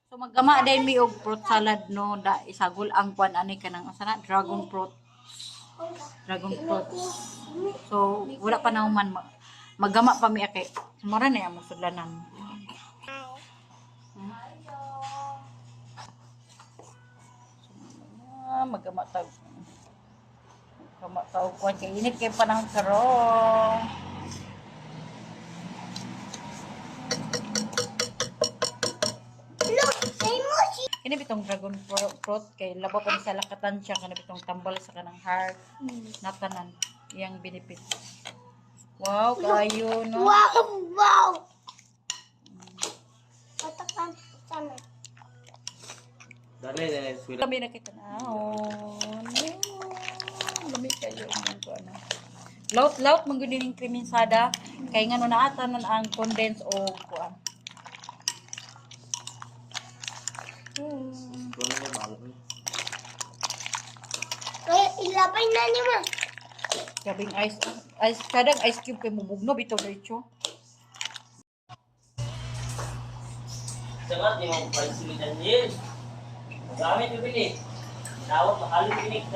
So maggama din mi og fruit salad no da isagol ang kwan ani kanang sana dragon fruit. Dragon fruits. So wala pa na man maggama pa mi akay. Mura na yung sudlanan. Maggama tag. Maggama tag kwan kay init kay panahon karon. Kini bitong dragon fruit kay labaw pa ni sa lakatan siya kana bitong tambal sa kanang heart. Natanan iyang benefits. Wow, kayo no. Wow. Patakan sana. Dali, sweet. Kami nakita na. Lami kayo man ko ano. Laut man gud ning kreminsada kay ngano naatanan ang condense o kuan. Kaya ilapay na niyo ma. Sabing ice kadang ice cube kay mubugno bitaw diretso. Sangat yung pansulitan niya. Gamit yung bilik. Tawag, mahalin bilik.